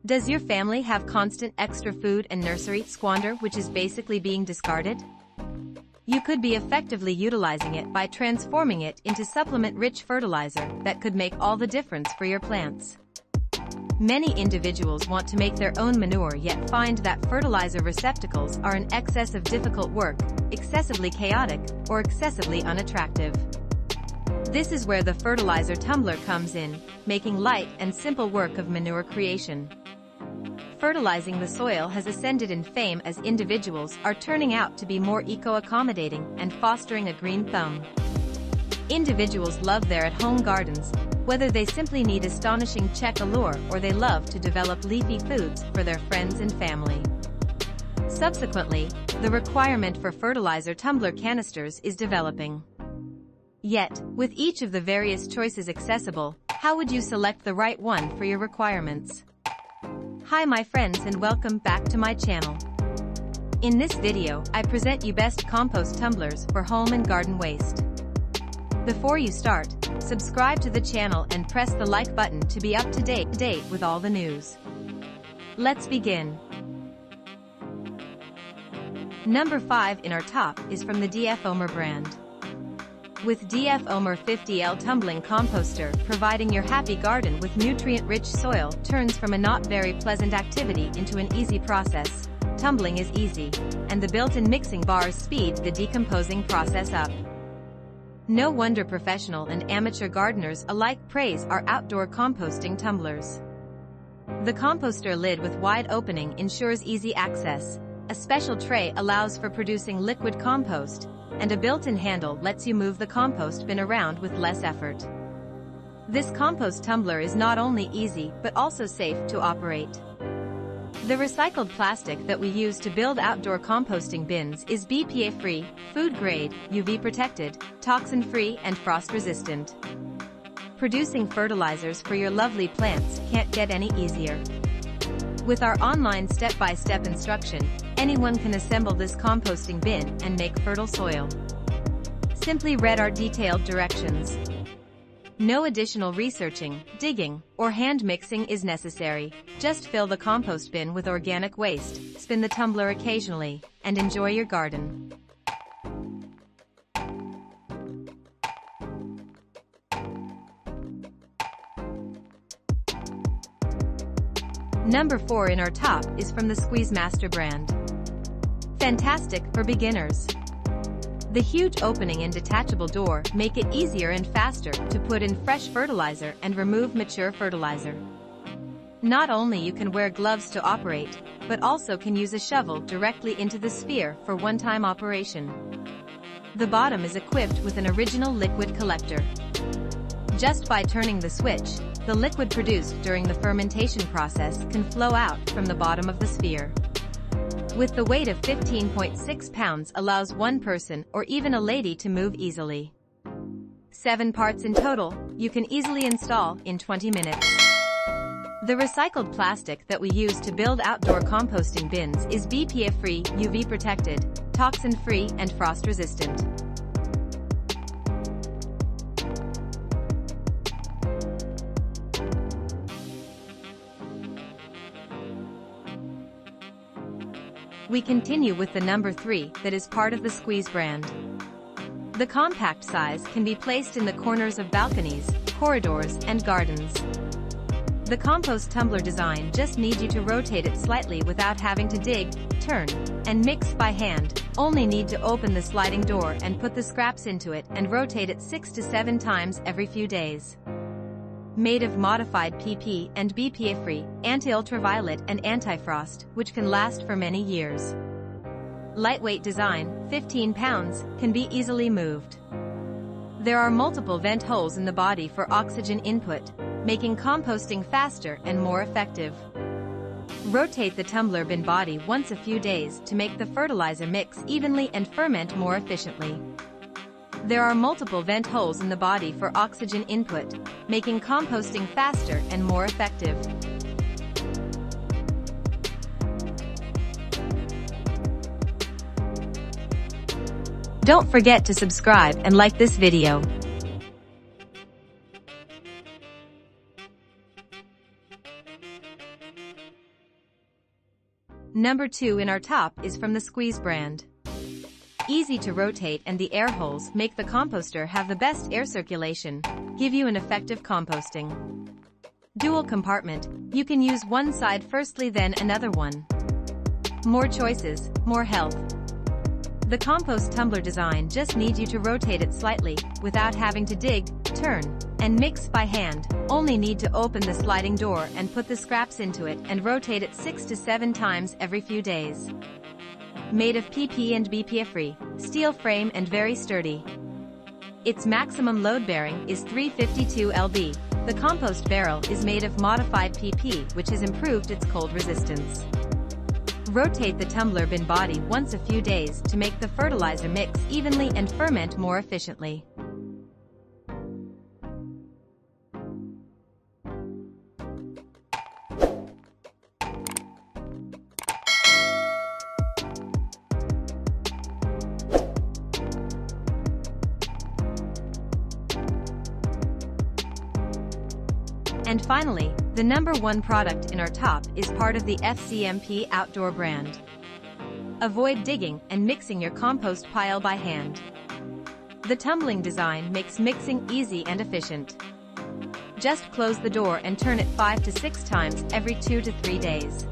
Does your family have constant extra food and nursery squander which is basically being discarded? You could be effectively utilizing it by transforming it into supplement-rich fertilizer that could make all the difference for your plants. Many individuals want to make their own manure yet find that fertilizer receptacles are an excess of difficult work, excessively chaotic, or excessively unattractive. This is where the fertilizer tumbler comes in, making light and simple work of manure creation. Fertilizing the soil has ascended in fame as individuals are turning out to be more eco-accommodating and fostering a green thumb. Individuals love their at-home gardens, whether they simply need astonishing check allure or they love to develop leafy foods for their friends and family. Subsequently, the requirement for fertilizer tumbler canisters is developing. Yet, with each of the various choices accessible, how would you select the right one for your requirements? Hi my friends and welcome back to my channel. In this video, I present you best compost tumblers for home and garden waste. Before you start, subscribe to the channel and press the like button to be up to date with all the news. Let's begin. Number 5 in our top is from the DF Omer brand. With DF Omer 50L Tumbling Composter, providing your happy garden with nutrient-rich soil turns from a not very pleasant activity into an easy process. Tumbling is easy, and the built-in mixing bars speed the decomposing process up. No wonder professional and amateur gardeners alike praise our outdoor composting tumblers. The composter lid with wide opening ensures easy access. A special tray allows for producing liquid compost, and a built-in handle lets you move the compost bin around with less effort. This compost tumbler is not only easy but also safe to operate. The recycled plastic that we use to build outdoor composting bins is BPA-free, food-grade, UV-protected, toxin-free and frost-resistant. Producing fertilizers for your lovely plants can't get any easier. With our online step-by-step instruction, anyone can assemble this composting bin and make fertile soil. Simply read our detailed directions. No additional researching, digging, or hand mixing is necessary. Just fill the compost bin with organic waste, spin the tumbler occasionally, and enjoy your garden. Number 4 in our top is from the Squeeze Master brand. Fantastic for beginners. The huge opening and detachable door make it easier and faster to put in fresh fertilizer and remove mature fertilizer. Not only you can wear gloves to operate, but also can use a shovel directly into the sphere for one-time operation. The bottom is equipped with an original liquid collector. Just by turning the switch, the liquid produced during the fermentation process can flow out from the bottom of the sphere. With the weight of 15.6 pounds allows one person or even a lady to move easily. 7 parts in total, you can easily install in 20 minutes. The recycled plastic that we use to build outdoor composting bins is BPA-free, UV-protected, toxin-free and frost-resistant. We continue with the number 3 that is part of the Squeeze brand. The compact size can be placed in the corners of balconies, corridors, and gardens. The compost tumbler design just needs you to rotate it slightly without having to dig, turn, and mix by hand. Only need to open the sliding door and put the scraps into it and rotate it 6 to 7 times every few days. Made of modified PP and BPA-free, anti-ultraviolet and anti-frost, which can last for many years. Lightweight design, 15 pounds, can be easily moved. There are multiple vent holes in the body for oxygen input, making composting faster and more effective. Rotate the tumbler bin body once a few days to make the fertilizer mix evenly and ferment more efficiently. There are multiple vent holes in the body for oxygen input, making composting faster and more effective. Don't forget to subscribe and like this video. Number 2 in our top is from the Squeeze brand. Easy to rotate, and the air holes make the composter have the best air circulation, give you an effective composting. Dual compartment, you can use one side firstly then another one. More choices, more health. The Compost Tumbler design just needs you to rotate it slightly, without having to dig, turn, and mix by hand. Only need to open the sliding door and put the scraps into it and rotate it 6 to 7 times every few days. Made of PP and BPA-free, steel frame and very sturdy. Its maximum load bearing is 352 lb. The compost barrel is made of modified PP, which has improved its cold resistance. Rotate the tumbler bin body once a few days to make the fertilizer mix evenly and ferment more efficiently. And finally, the number 1 product in our top is part of the FCMP outdoor brand. Avoid digging and mixing your compost pile by hand. The tumbling design makes mixing easy and efficient. Just close the door and turn it 5 to 6 times every 2 to 3 days.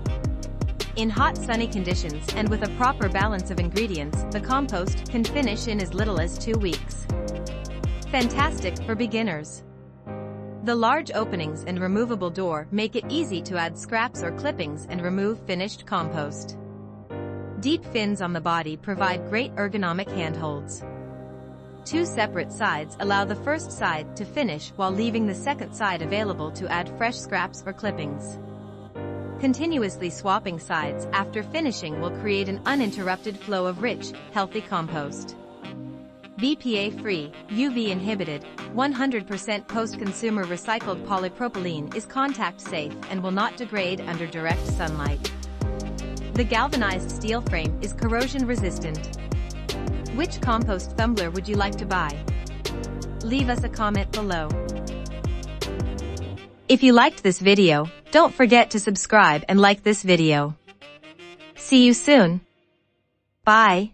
In hot sunny conditions and with a proper balance of ingredients, the compost can finish in as little as 2 weeks. Fantastic for beginners. The large openings and removable door make it easy to add scraps or clippings and remove finished compost. Deep fins on the body provide great ergonomic handholds. 2 separate sides allow the first side to finish while leaving the second side available to add fresh scraps or clippings. Continuously swapping sides after finishing will create an uninterrupted flow of rich, healthy compost. BPA-free, UV-inhibited, 100% post-consumer recycled polypropylene is contact-safe and will not degrade under direct sunlight. The galvanized steel frame is corrosion-resistant. Which compost tumbler would you like to buy? Leave us a comment below. If you liked this video, don't forget to subscribe and like this video. See you soon. Bye.